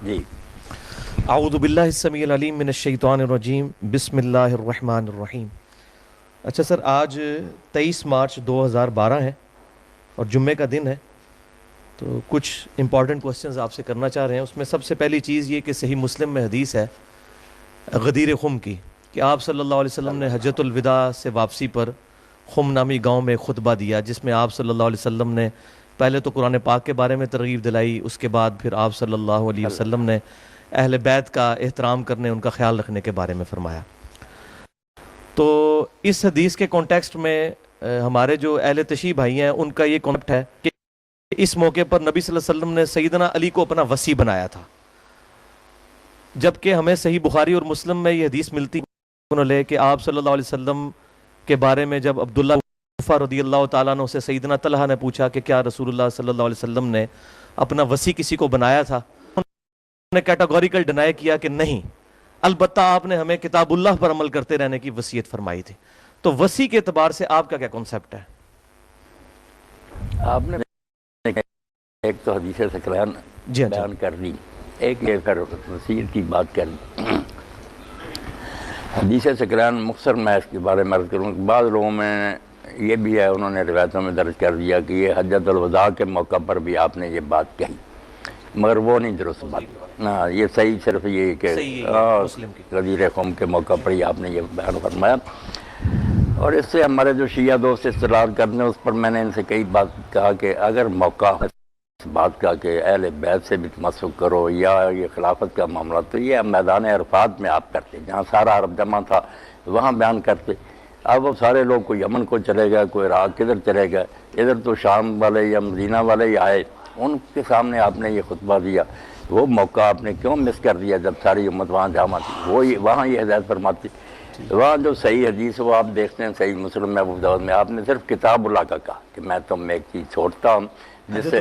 جی اعوذ باللہ السمیع العلیم من الشیطان الرجیم بسم اللہ الرحمن الرحیم۔ اچھا سر، آج 23 مارچ 2012 ہے اور جمعے کا دن ہے، تو کچھ امپورٹنٹ کوسچنز آپ سے کرنا چاہ رہے ہیں۔ اس میں سب سے پہلی چیز یہ کہ صحیح مسلم میں حدیث ہے غدیر خم کی کہ آپ صلی اللہ علیہ وسلم نے حجۃ الوداع سے واپسی پر خم نامی گاؤں میں خطبہ دیا، جس میں آپ صلی اللہ علیہ وسلم نے پہلے تو قرآن پاک کے بارے میں ترغیب دلائی، اس کے بعد پھر آپ صلی اللہ علیہ وسلم نے اہل بیت کا احترام کرنے، ان کا خیال رکھنے کے بارے میں فرمایا۔ تو اس حدیث کے کانٹیکسٹ میں ہمارے جو اہل تشیع بھائی ہیں ان کا یہ کانسیپٹ ہے کہ اس موقع پر نبی صلی اللہ علیہ وسلم نے سیدنا علی کو اپنا وصی بنایا تھا، جبکہ ہمیں صحیح بخاری اور مسلم میں یہ حدیث ملتی ہے کہ آپ صلی اللہ علیہ وسلم کے بارے میں جب عبداللہ رضی اللہ تعالیٰ عنہ سے سیدنا طلحہ نے پوچھا کہ کیا رسول اللہ صلی اللہ علیہ وسلم نے اپنا وصی کسی کو بنایا تھا، انہوں نے کیٹاگوریکل ڈینائی کیا کہ نہیں، البتہ آپ نے ہمیں کتاب اللہ پر عمل کرتے رہنے کی وصیت فرمائی تھی۔ تو وصی کے اعتبار سے آپ کا کیا کنسپٹ ہے؟ آپ نے ایک تو حدیث ثقلین بیان کر لی، ایک یہ پھر وصیت کی بات کر لی۔ حدیث ثقلین مختصر میں اس کے بارے میں عرض کروں، بعض لوگوں میں یہ بھی ہے، انہوں نے روایتوں میں درج کر دیا کہ یہ حجۃ الوداع کے موقع پر بھی آپ نے یہ بات کہی، مگر وہ نہیں درست بات۔ ہاں، یہ صحیح صرف یہ کہ غدیر قوم کے موقع پر ہی آپ نے یہ بیان فرمایا۔ اور اس سے ہمارے جو شیعہ دوست استدلال کرتے ہیں، اس پر میں نے ان سے کئی بات کہا کہ اگر موقع اس بات کا کہ اہل بیت سے بھی تمسک کرو یا یہ خلافت کا معاملہ، تو یہ میدان عرفات میں آپ کرتے، جہاں سارا عرب جمع تھا وہاں بیان کرتے۔ اب وہ سارے لوگ کوئی یمن کو چلے گئے، کوئی عراق کدھر چلے گئے، ادھر تو شام والے یا مدینہ والے ہی آئے، ان کے سامنے آپ نے یہ خطبہ دیا۔ وہ موقع آپ نے کیوں مس کر دیا جب ساری امت وہاں جمع تھی؟ وہ وہاں یہ ہدایت فرماتی۔ وہاں جو صحیح حدیث وہ آپ دیکھتے ہیں صحیح مسلم میں، ابو داؤد میں، آپ نے صرف کتاب اللہ کا کہا کہ میں تم میں ایک چیز چھوڑتا ہوں جس سے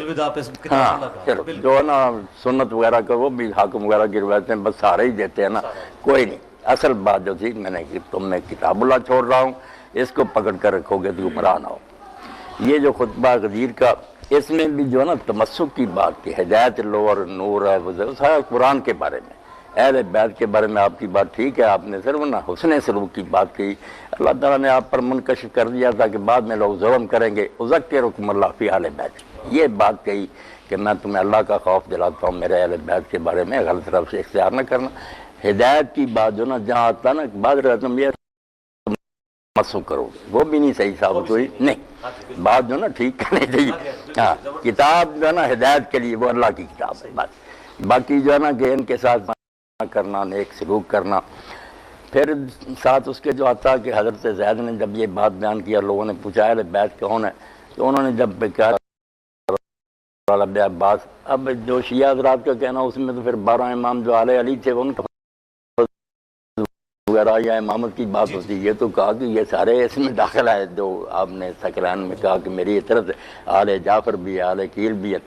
ہاں صرف جو ہے نا سنت وغیرہ کا، وہ بھی حاکم وغیرہ کی روایتیں بس سارے ہی دیتے ہیں نا، کوئی نہیں۔ اصل بات جو تھی میں نے کہ تم میں کتاب اللہ چھوڑ رہا ہوں، اس کو پکڑ کر رکھو گے تو گمراہ نہ ہو۔ یہ جو خطبہ غدیر کا، اس میں بھی جو ہے نا تمسک کی بات کی، ہدایت لو اور نور ہے، وہ سارا قرآن کے بارے میں، اہل بیت کے بارے میں آپ کی بات ٹھیک ہے، آپ نے صرف نا حسن سلوک کی بات کی۔ اللہ تعالیٰ نے آپ پر منکشف کر دیا تھا کہ بعد میں لوگ ظلم کریں گے، اذکرکم اللہ فی اہل بیت، یہ بات کہی کہ میں تمہیں اللہ کا خوف دلاتا ہوں، میرے اہل بیت کے بارے میں غلط طرف سے اختیار نہ کرنا۔ ہدایت کی بات جو نا جہاں آتا نا بعد رہتا ہوں یہ تمسک کرو گے، وہ بھی نہیں صحیح ثابت ہوئی، نہیں بات جو نا ٹھیک کرنی چاہیے۔ ہاں کتاب جو ہے نا ہدایت کے لیے وہ اللہ کی کتاب ہے، بات باقی جو ہے نا کہ ان کے ساتھ کرنا، نیک سلوک کرنا۔ پھر ساتھ اس کے جو آتا کہ حضرت زید نے جب یہ بات بیان کیا، لوگوں نے پوچھا اہل بیت کون ہے، تو انہوں نے جب کہا عباس، اب جو شیعہ حضرات کا کہنا اس میں تو پھر 12 امام جو آل علی تھے ان کا وغیرہ یا امامت کی بات ہوتی، یہ تو کہا کہ یہ سارے اس میں داخل ہے جو آپ نے ثقلین میں کہا کہ میری اطرت آل جعفر بھی ہے، آل عقیل بھی ہے۔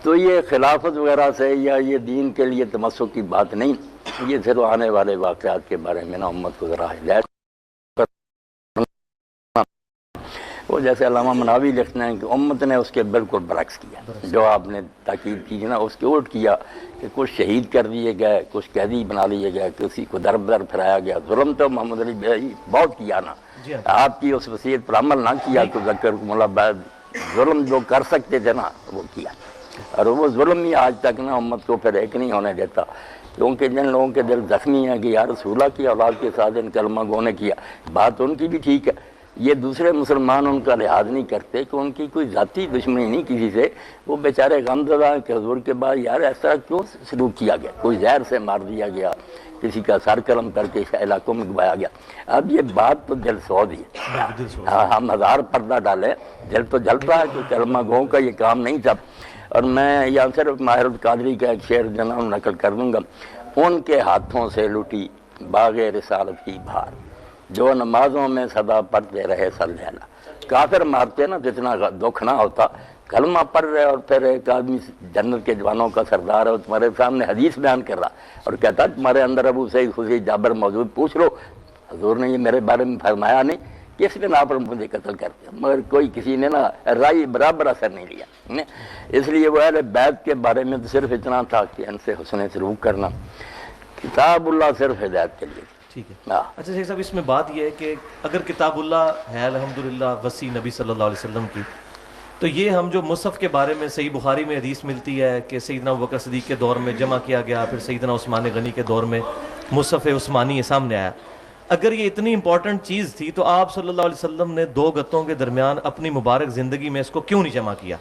تو یہ خلافت وغیرہ سے یا یہ دین کے لیے تمسک کی بات نہیں، یہ صرف آنے والے واقعات کے بارے میں نا امت کو ذرا ہدایت۔ وہ جیسے علامہ مناوی لکھتے ہیں کہ امت نے اس کے بالکل برعکس کیا، جو آپ نے تاکید کی نا اس کے الٹ کیا کہ کچھ شہید کر دیے گئے، کچھ قیدی بنا لیے گئے، کسی کو در بدر پھرایا گیا۔ ظلم تو محمد علی بھائی بہت کیا نا، آپ کی اس وصیت پر عمل نہ کیا تو ذکرکم اللہ بعد، ظلم جو کر سکتے تھے نا وہ کیا، اور وہ ظلم ہی آج تک نا امت کو پھر ایک نہیں ہونے دیتا، کیونکہ جن لوگوں کے دل زخمی ہیں کہ یا رسول اللہ کی اولاد کے ساتھ ان کلمہ گو نے کیا، بات ان کی بھی ٹھیک ہے، یہ دوسرے مسلمان ان کا لحاظ نہیں کرتے کہ ان کی کوئی ذاتی دشمنی نہیں کسی سے، وہ بیچارے غم زدہ ہیں کہ حضور کے بعد یار ایسا کیوں سلوک کیا گیا، کوئی زہر سے مار دیا گیا، کسی کا سر قلم کر کے علاقوں میں گوایا گیا۔ اب یہ بات تو دل سود ہی ہے، ہم ہزار پردہ ڈالیں دل تو جلتا ہے کہ کلمہ گو کا یہ کام نہیں تھا۔ اور میں یہاں صرف ماہر القادری کا ایک شعر جناب نقل کر دوں گا، ان کے ہاتھوں سے لٹی باغ رسالت کی بہار، جو نمازوں میں صدا پڑھتے رہے سلیلا۔ کافر مارتے نا تو اتنا دکھ نہ ہوتا، کلمہ پڑھ رہے اور پھر ایک آدمی جنت کے جوانوں کا سردار ہے، تمہارے سامنے حدیث بیان کر رہا اور کہتا تمہارے اندر ابو سعید خدری جابر موجود، پوچھ لو، حضور نے یہ میرے بارے میں فرمایا نہیں کس بنا پر مجھے قتل کر دیا، مگر کوئی کسی نے نا رائے برابر اثر نہیں لیا۔ اس لیے وہ اہل بیت کے بارے میں تو صرف اتنا تھا کہ ان سے حسن سلوک کرنا، کتاب اللہ صرف ہدایت کے لیے۔ ٹھیک ہے۔ ہاں اچھا شیخ صاحب، اس میں بات یہ ہے کہ اگر کتاب اللہ ہے الحمدللہ وسیع نبی صلی اللہ علیہ وسلم کی، تو یہ ہم جو مصحف کے بارے میں صحیح بخاری میں حدیث ملتی ہے کہ سیدنا ابوبکر صدیق کے دور میں جمع کیا گیا، پھر سیدنا عثمان غنی کے دور میں مصحف عثمانی یہ سامنے آیا، اگر یہ اتنی امپورٹنٹ چیز تھی تو آپ صلی اللہ علیہ وسلم نے دو گتوں کے درمیان اپنی مبارک زندگی میں اس کو کیوں نہیں جمع کیا؟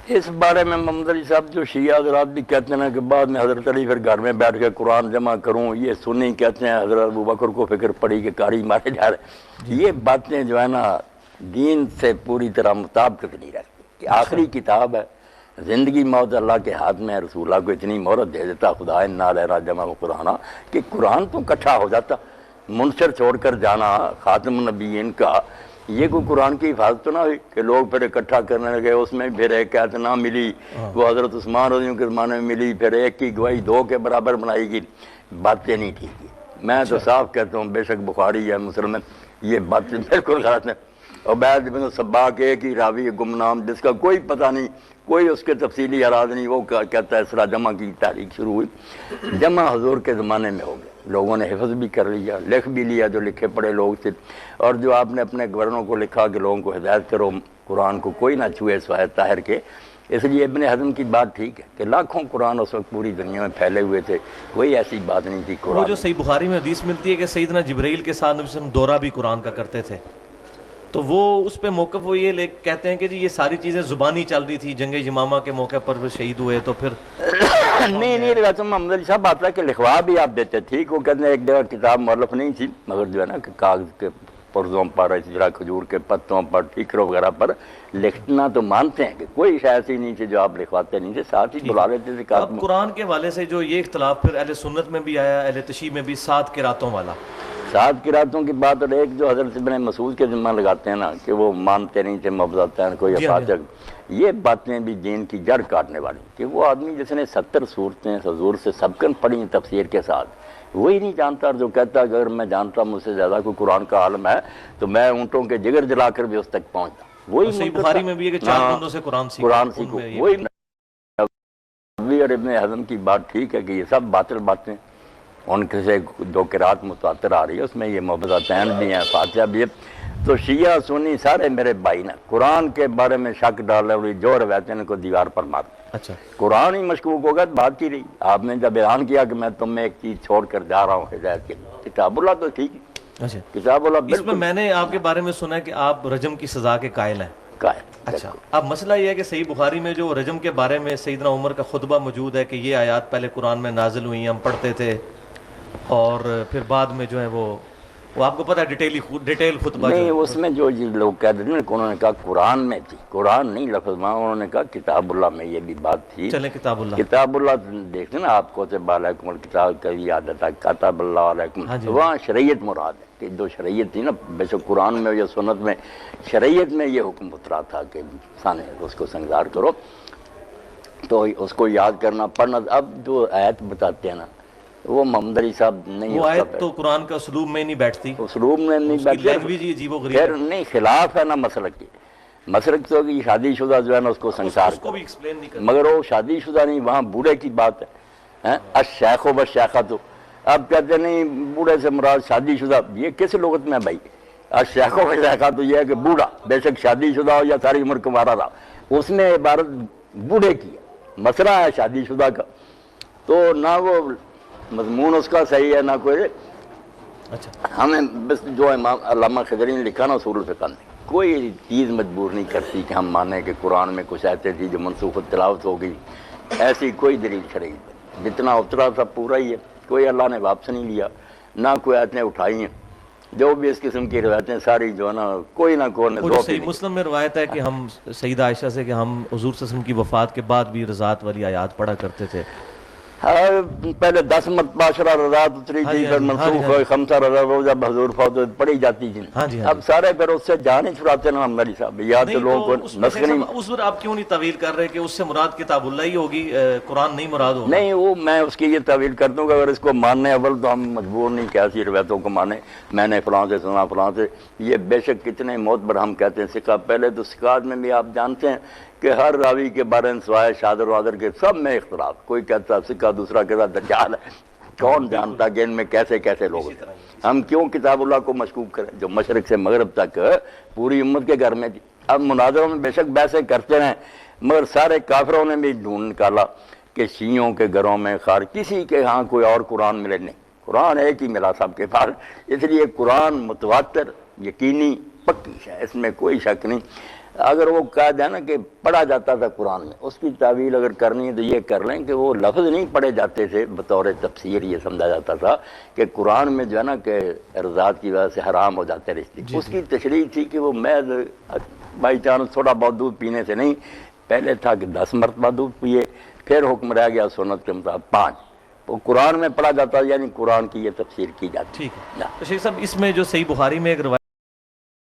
اس بارے میں محمد علی صاحب جو شیعہ حضرات بھی کہتے ہیں کہ بعد میں حضرت علی پھر گھر میں بیٹھ کے قرآن جمع کروں، یہ سنی کہتے ہیں حضرت ابوبکر کو فکر پڑی کہ قاری مارے جا رہے، یہ باتیں جو ہے نا دین سے پوری طرح مطابقت نہیں رہتی کہ آخری کتاب ہے، زندگی موت اللہ کے ہاتھ میں ہے، رسول اللہ کو اتنی مہرت دے دیتا خدا انا لنا جمع قرآن کہ قرآن تو اکٹھا ہو جاتا، منصر چھوڑ کر جانا خاتم النبیین کا، یہ کوئی قرآن کی حفاظت تو نہ ہوئی کہ لوگ پھر اکٹھا کرنے لگے، اس میں پھر ایک آیت نہ ملی، وہ حضرت عثمان رضی اللہ عنہ کے زمانے میں ملی، پھر ایک کی گواہی دو کے برابر بنائی گئی، باتیں نہیں ٹھیک ہے۔ میں تو صاف کہتا ہوں، بے شک بخاری ہے مسلم ہے، یہ باتیں بالکل غلط ہیں۔ عبید بن سباق ایک ہی راوی گمنام جس کا کوئی پتہ نہیں، کوئی اس کے تفصیلی اراد نہیں، وہ کہتا ہے اس طرح جمع کی تاریخ شروع ہوئی، جمع حضور کے زمانے میں ہو گیا، لوگوں نے حفظ بھی کر لیا، لکھ بھی لیا جو لکھے پڑے لوگ تھے، اور جو آپ نے اپنے گورنوں کو لکھا کہ لوگوں کو ہدایت کرو قرآن کو کوئی نہ چھوئے سوائے طاہر کے۔ اس لیے ابن حزم کی بات ٹھیک ہے کہ لاکھوں قرآن اس وقت پوری دنیا میں پھیلے ہوئے تھے، کوئی ایسی بات نہیں تھی وہ قرآن۔ جو صحیح بخاری میں حدیث ملتی ہے کہ سیدنا جبرائیل کے ساتھ نبی صلی اللہ علیہ وسلم دورہ بھی قرآن کا کرتے تھے، تو وہ اس پہ موقف وہ یہ کہتے ہیں کہ جی یہ ساری چیزیں زبانی چل رہی تھی، جنگ یمامہ کے موقع پر وہ شہید ہوئے تو پھر نہیں روایت میں محمد علی صاحب بات ہے کہ لکھوا بھی آپ دیتے، ٹھیک، وہ کہتے ہیں ایک جگہ کتاب مؤلف نہیں تھی، مگر جو ہے نا کہ کاغذ کے پرزوں پر، اس طرح کھجور کے پتوں پر، ٹھیکروں وغیرہ پر لکھنا تو مانتے ہیں کہ کوئی شے ایسی نہیں تھی جو آپ لکھواتے نہیں تھے، ساتھ ہی بلا لیتے تھے۔ اب قرآن کے حوالے سے جو یہ اختلاف پھر اہل سنت میں بھی آیا، اہل تشیع میں بھی، 7 قراتوں والا، 7 قراتوں کی بات، اور ایک جو حضرت ابن مسعود کے ذمہ لگاتے ہیں نا کہ وہ مانتے نہیں تھے مفضلتین کوئی افاظت، یہ باتیں بھی دین کی جڑ کاٹنے والی، کہ وہ آدمی جس نے 70 صورتیں حضور سے سبقن پڑھی تفسیر کے ساتھ، وہی نہیں جانتا، اور جو کہتا ہے اگر میں جانتا مجھ سے زیادہ کوئی قرآن کا عالم ہے تو میں اونٹوں کے جگر جلا کر بھی اس تک پہنچتا، وہی صحیح بخاری میں بھی ہے کہ 4 بندوں سے قرآن سیکھو، وہی نبوی اور ابن حزم کی بات ٹھیک ہے کہ یہ سب باطل باتیں، ان کے سے 2 قرات متواتر آ رہی ہے، اس میں یہ مفضلتین بھی ہیں، فاتحہ بھی ہے، تو شیعہ سنی سارے میرے بھائی نا قرآن کے بارے میں شک ڈالے اور جو روایتیں ان کو دیوار پر مار، اچھا قرآن ہی مشکوک ہوگا تو بات کی رہی۔ آپ نے جب اعلان کیا کہ میں تم میں ایک چیز چھوڑ کر جا رہا ہوں ہدایت کے لیے، کتاب اللہ تو ٹھیک ہے، اچھا، کتاب اللہ اس میں بالکل میں نے آپ کے بارے میں سنا ہے کہ آپ رجم کی سزا کے قائل ہیں۔ قائل۔ اچھا، اب مسئلہ یہ ہے کہ صحیح بخاری میں جو رجم کے بارے میں سیدنا عمر کا خطبہ موجود ہے کہ یہ آیات پہلے قرآن میں نازل ہوئی، ہم پڑھتے تھے، اور پھر بعد میں جو ہے وہ آپ کو پتہ ہے ڈیٹیل خطبہ نہیں، جو اس میں جو لوگ کہتے ہیں کہ انہوں نے کہا قرآن میں تھی، قرآن نہیں لفظ میں، انہوں نے کہا کتاب اللہ میں یہ بھی بات تھی۔ چلیں کتاب اللہ، کتاب اللہ دیکھتے ہیں نا آپ کو کتب علیکم الکتاب کبھی عادت ہے کتب اللہ علیکم، وہاں شریعت مراد ہے کہ جو شریعت تھی نا، بے شک قرآن میں یا سنت میں شریعت میں یہ حکم اترا تھا کہ انسان اس کو سنگار کرو، تو اس کو یاد کرنا پڑھنا۔ اب جو آیت بتاتے ہیں نا وہ محمد علی صاحب نہیں، وہ آیت تو قرآن کا اسلوب میں نہیں بیٹھتی، اسلوب میں نہیں بیٹھتی، لینگویج ہی عجیب و غریب پھر نہیں خلاف ہے نا مسلک کی، مسلک تو کہ شادی شدہ جو ہے نا اس کو سنسار اس کو بھی ایکسپلین نہیں کرتا، مگر وہ شادی شدہ نہیں، وہاں بوڑھے کی بات ہے، الشیخ و بالشیخۃ، اب کہتے نہیں بوڑھے سے مراد شادی شدہ، یہ کس لغت میں بھائی؟ الشیخ و بالشیخۃ یہ ہے کہ بوڑھا، بے شک شادی شدہ ہو یا ساری عمر کمارا رہا، اس میں عبارت بوڑھے کی ہے، مسئلہ ہے شادی شدہ کا، تو نہ وہ مضمون اس کا صحیح ہے نہ کوئی۔ اچھا، ہمیں بس جو امام علامہ خضری نے لکھا نا اصول الفقہ میں، کوئی چیز مجبور نہیں کرتی کہ ہم مانیں کہ قرآن میں کچھ ایسے تھی جو منسوخ تلاوت ہو گئی، ایسی کوئی دلیل شرعی نہیں، جتنا اترا تھا پورا ہی ہے، کوئی اللہ نے واپس نہیں لیا، نہ کوئی آیتیں اٹھائی ہیں، جو بھی اس قسم کی روایتیں ساری جو ہے نا کوئی نہ کوئی نے وہ جو صحیح مسلم میں روایت ہے کہ ہم سیدہ عائشہ سے کہ ہم حضور صلی اللہ علیہ وسلم کی وفات کے بعد بھی رضاعت والی آیات پڑھا کرتے تھے، ہاں پہلے 10 مرتبہ 10 رضاعت اتری ہاں تھی، جی، پھر ہاں جی، منسوخ ہوئی 5 رضا وہ جب حضور فوت ہوئے پڑھی جاتی تھی. ہاں جی، ہاں اب سارے پھر اس سے جان ہی چھڑاتے نا ہماری صاحب، یا تو نہیں لوگوں کو تو اس میں نسخ شیخ نہیں. صاحب اس پر آپ کیوں نہیں تعویل کر رہے کہ اس سے مراد کتاب اللہ ہی ہوگی، قرآن نہیں مراد ہوگا؟ نہیں وہ میں اس کی یہ تعویل کر دوں گا، اگر اس کو ماننے اول تو ہم مجبور نہیں کہ ایسی روایتوں کو مانیں میں نے فلاں سے سنا فلاں سے. یہ بے شک کتنے معتبر ہم کہتے ہیں سکہ. پہلے تو سکات میں بھی آپ جانتے ہیں کہ ہر راوی کے بارے میں سوائے شادر وادر کے سب میں اختلاف. کوئی کہتا سکہ، دوسرا کہتا دجال ہے. کون جانتا کہ ان میں کیسے کیسے لوگ ہیں. ہم کیوں کتاب اللہ کو مشکوک کریں جو مشرق سے مغرب تک پوری امت کے گھر میں تھی. اب مناظروں میں بے شک بحثیں کرتے رہیں، مگر سارے کافروں نے بھی ڈھونڈ نکالا کہ شیعوں کے گھروں میں خار کسی کے ہاں کوئی اور قرآن ملے نہیں، قرآن ایک ہی ملا سب کے پاس. اس لیے قرآن متواتر یقینی پکی ہے، اس میں کوئی شک نہیں. اگر وہ کہا جائے نا کہ پڑھا جاتا تھا قرآن میں، اس کی تعویل اگر کرنی ہے تو یہ کر لیں کہ وہ لفظ نہیں پڑھے جاتے تھے، بطور تفسیر یہ سمجھا جاتا تھا کہ قرآن میں جو ہے نا کہ ارزاد کی وجہ سے حرام ہو جاتے رشتے. اس کی تشریح تھی کہ وہ محض بائی چانس تھوڑا بہت دودھ پینے سے نہیں، پہلے تھا کہ 10 مرتبہ دودھ پیے، پھر حکم رہ گیا سنت کے مطابق 5. وہ قرآن میں پڑھا جاتا یعنی قرآن کی یہ تفسیر کی جاتی. ٹھیک ہے. تو شیخ صاحب اس میں جو صحیح بخاری میں ایک روایت